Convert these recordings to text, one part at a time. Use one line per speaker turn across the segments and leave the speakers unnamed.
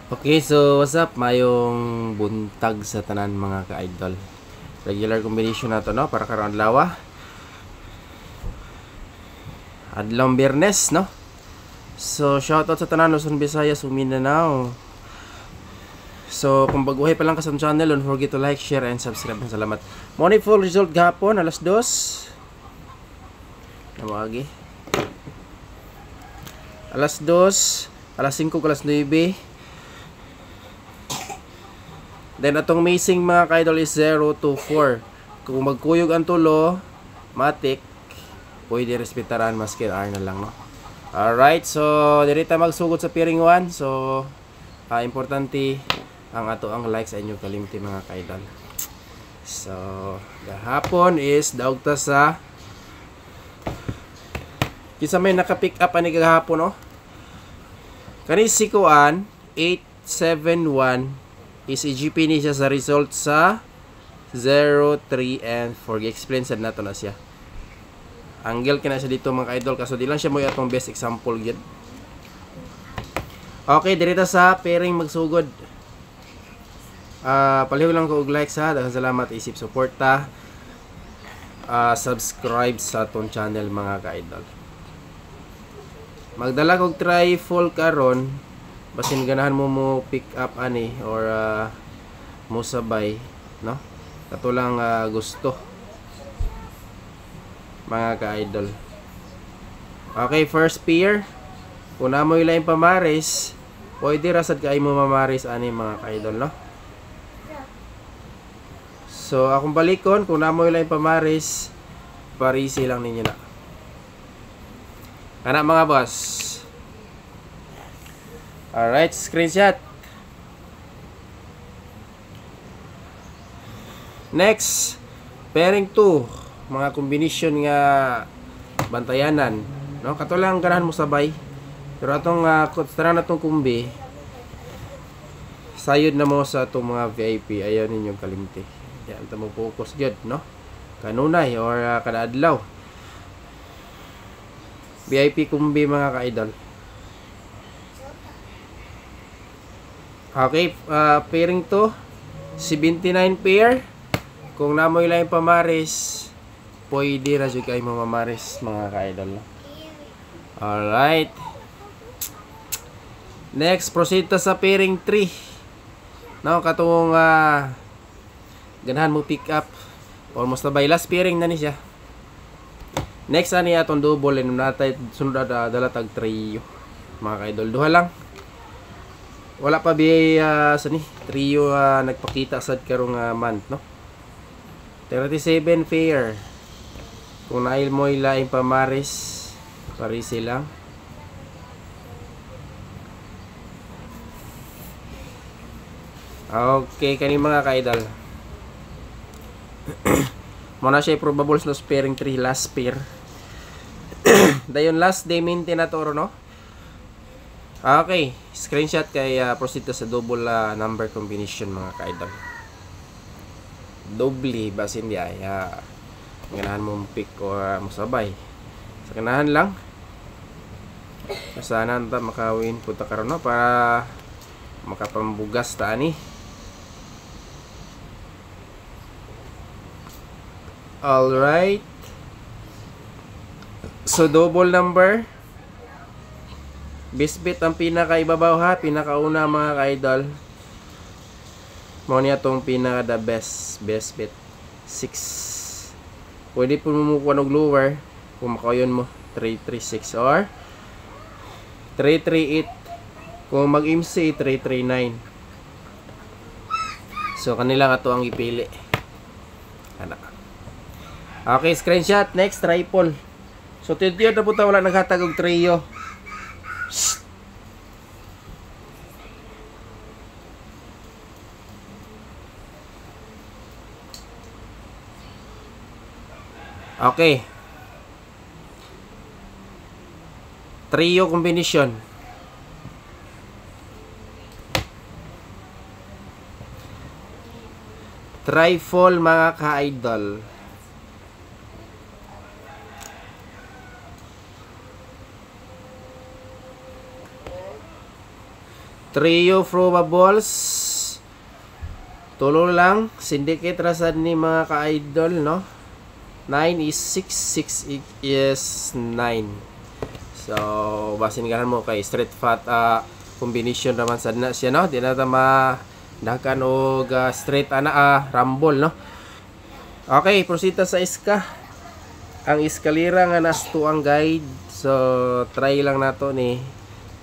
Okay, so what's up? Mayong buntag sa tanan mga ka-idol. Regular combination na to, no? Para karon adlaw. Adlawng Biyernes, no? So, shoutout sa tanan Luzon, Visayas, Mindanao. So, kung baguhay pa lang ka sa channel, don't forget to like, share, and subscribe. Salamat. Morning full result gahapon, alas 2. Namagi. Alas 2, alas 5, alas 9. Then atong missing mga ka-idol is 0 to 4. Kung magkuyog ang tulo, matik, pwede respetaran maski R na lang, no? Alright, so dirita magsugod sa pairing 1. So importante ang ato ang likes sa inyo kalimti mga ka-idol. So gahapon is daugta sa kinsa may naka-pick up ani gahapon, no? Kani si Kuan 871 is EGP ni siya sa result sa 0, 3, and 4. Gi-explain sad nato na siya. Angle kina siya dito mga ka-idol, kaso di lang siya mo atong best example gyud. Okay, dirita sa pairing magsugod. Paliw lang ko og like sa, daghang salamat, isip suporta. Subscribe sa atong channel mga ka-idol. Magdala kog try full karon. Basin ganahan mo pick up ani or mo sabay, no? Kato lang gusto mga ka-idol. Okay, first pair. Kung mo ilaing pamaris, pwede rasad kay mo mamaris ani mga ka-idol, no? So akong balikon, kung mo ilaing pamaris, parisi lang ninyo na. Kana mga boss. Alright, screenshot. Next, pairing 2. Mga combination nga bantayanan, no? Kato lang ganahan mo sabay. Pero atong tara na tong kumbi. Sayod na mo sa atong mga VIP. Ayaw ninyong kalimti. Yan, ito mo focus gyud, no? Kanunay or kada adlaw. VIP kumbi mga ka-idol. Okay, pairing to 79 pair. Kung namoy lang pamaris, pwede ra jud kay mamaris mga ka-idol. Alright. Next, proceed ta sa pairing 3. No, katong ganahan mo pick up. Almost na by last pairing na ni siya. Next ani atong double and natay sunod dalatag trio. Mga ka-idol, duha lang. Wala pa biya sa ni trio nagpakita sad karong month, no? 37 pair. Kung nail mo ilaing pamaris, parisi lang. Okay, kani mga ka-idol. Muna siya probable no pairing 3 last pair. Dayon last day maintain na to, no? Okay, screenshot kay proceed to sa double number combination mga ka-idol. Doble basin di ay ganahan mo pick o musabay. Sa ganahan lang. Sana ta makawin punta karon, no, para makapambugas ta ani. All right. So double number. Bisbit ang pinakaibabaw ha, pinakauna mga ka-idol. Mo niya tong pinaka the best bit 6. Pwede po mo kuha ng lower kung makayon mo 336 or 338 kung mag-MC 339. So kanila ato ang ipili. Ana. Okay, screenshot. Next, triple. So tidyo na po ta wala naghatag og trio. Okay. Trio combination. Trifle mga ka-idol. Trio probables. Tulo lang. Syndicate rasad ni mga ka-idol, no? 9 is 6. 6 is 9. So, basin ganan mo kay straight fat combination naman sad na siya, no? Di na ta dakan og straight rumble, no? Okay, proceed sa iska. Ang iskalira nga nasto ang guide. So, try lang nato ni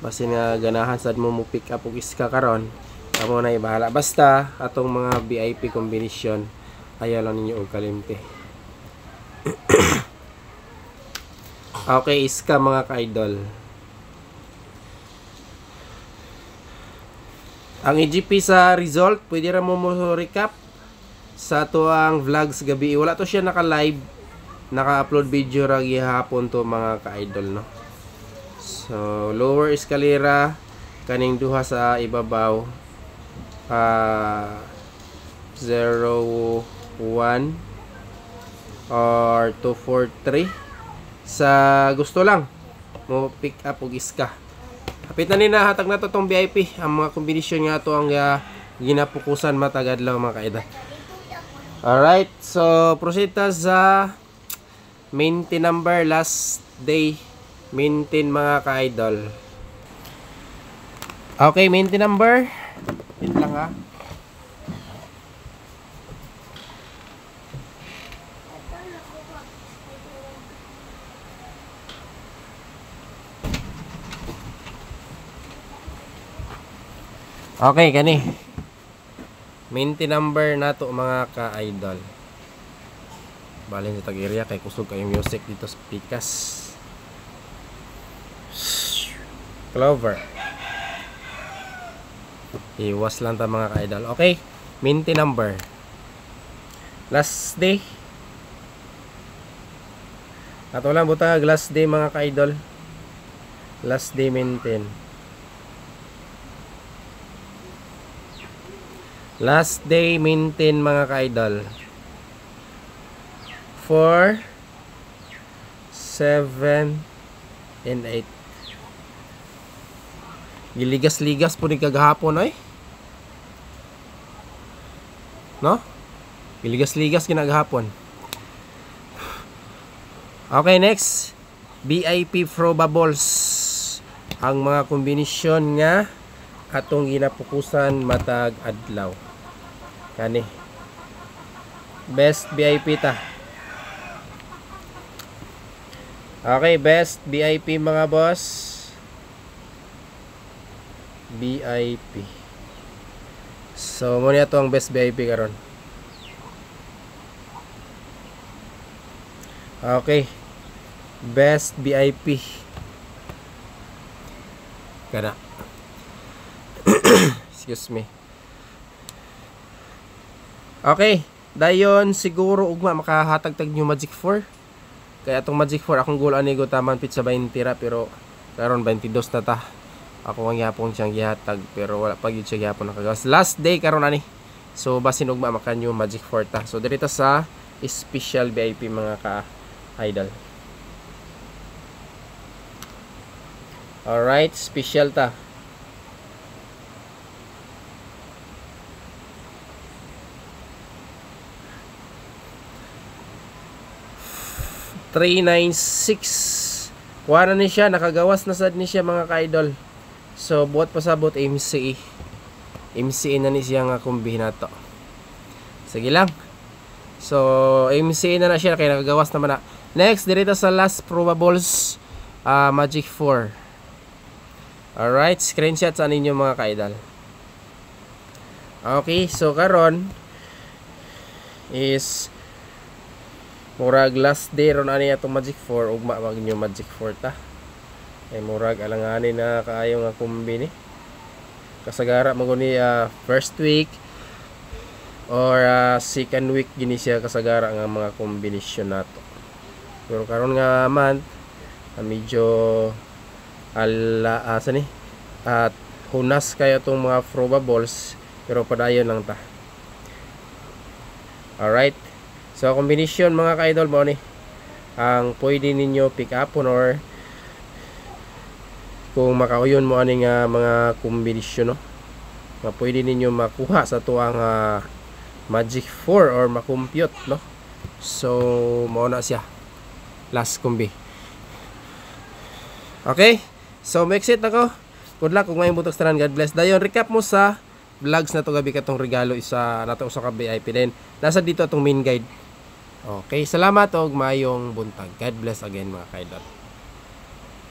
basin nga ganahan sad mo pick up og iska karon. Amo na ibahala. Basta atong mga VIP combination ayaw lang ninyo og kalimti. Okay, iska mga ka-idol. Ang EGP sa result, pwede ra mo recap sa tuang vlogs gabi. Wala to siya naka-live, naka-upload video ra gihapon to mga ka-idol, no. So, lower escalera kaning duha sa ibabaw. 0, 1 or 2, 4, 3 sa gusto lang mo pick up og iska. Hapit na ni nahatag na to tong VIP. Ang mga kombinasyon nga to ang ginapukusan matagadlaw mga kaida. Alright, so proceed ta sa maintain number last day. Maintain mga ka-idol. Okay, maintain number. Wait lang ha. Okay, kani. Maintain number na to mga ka-idol. Balin sa tag-area kay kusog kayo music dito sa Pikas. Clover. Iwas lang ta mga ka-idol. Okay, maintain number. Last day. Ato lang butag last day mga ka-idol. Last day maintain. Last day maintain mga ka-idol. 4, 7, and 8. Giligas-ligas po ni kagahapon ay. No? Giligas-ligas kinagahapon. Okay, next. VIP probables. Ang mga kombinasyon nga atong ginapukusan matag adlaw. Kani. Best VIP ta. Okay, best VIP mga boss. VIP. So, muna ito ang best VIP karon. Okay. Best VIP. Kana. Excuse me. Okay. Dayon siguro ugma makahatag-tag new Magic 4. Kaya itong Magic 4 akong goal anigo taman pizza 20 ra pero karon 22 na ta. Ako ang gihapon siyang gihatag pero wala pa gyud siya gihapon nakagawas. Last day karon ani. So basin ugma makanyo Magic 4 ta. So diri ta sa special VIP mga ka-idol. Alright, special ta. $396. Kuha na ni siya, nakagawas na sad ni siya mga ka-idol. So buhat pasabot MCE. MCE na ni siya nga kumbi na to. Sige lang. So MCE na siya kaya nakagawas naman na. Next, dirito sa last probables Magic 4. Alright, screenshot sa ninyo mga ka-idol. Okay, so karon is murag last day ron ani atong Magic 4 ugma mag new Magic 4 ta. Ay murag alangani na kaayo nga kumbi ni. Kasagara maguni first week or second week gini siya kasagara nga mga kombinasyon nato. Pero karon nga man medyo asa ni at hunas kaya tong mga probables pero padayon lang ta. Alright. So combination mga ka-idol mo ni ang pwede ninyo pick up or kung makauyon mo aning mga kombinasyon, no, nga pwede ninyo makuha sa tuang Magic 4 or makompute, no. So mao na siya last kombi. Okay, so ma-exit ako. Good luck kung may butok tanan. God bless. Dayon recap mo sa vlogs na to gabi katong regalo isa nato usa ka VIP din. Nasa dito atong main guide. Okay, salamat og maayong buntag. God bless again mga kaidol.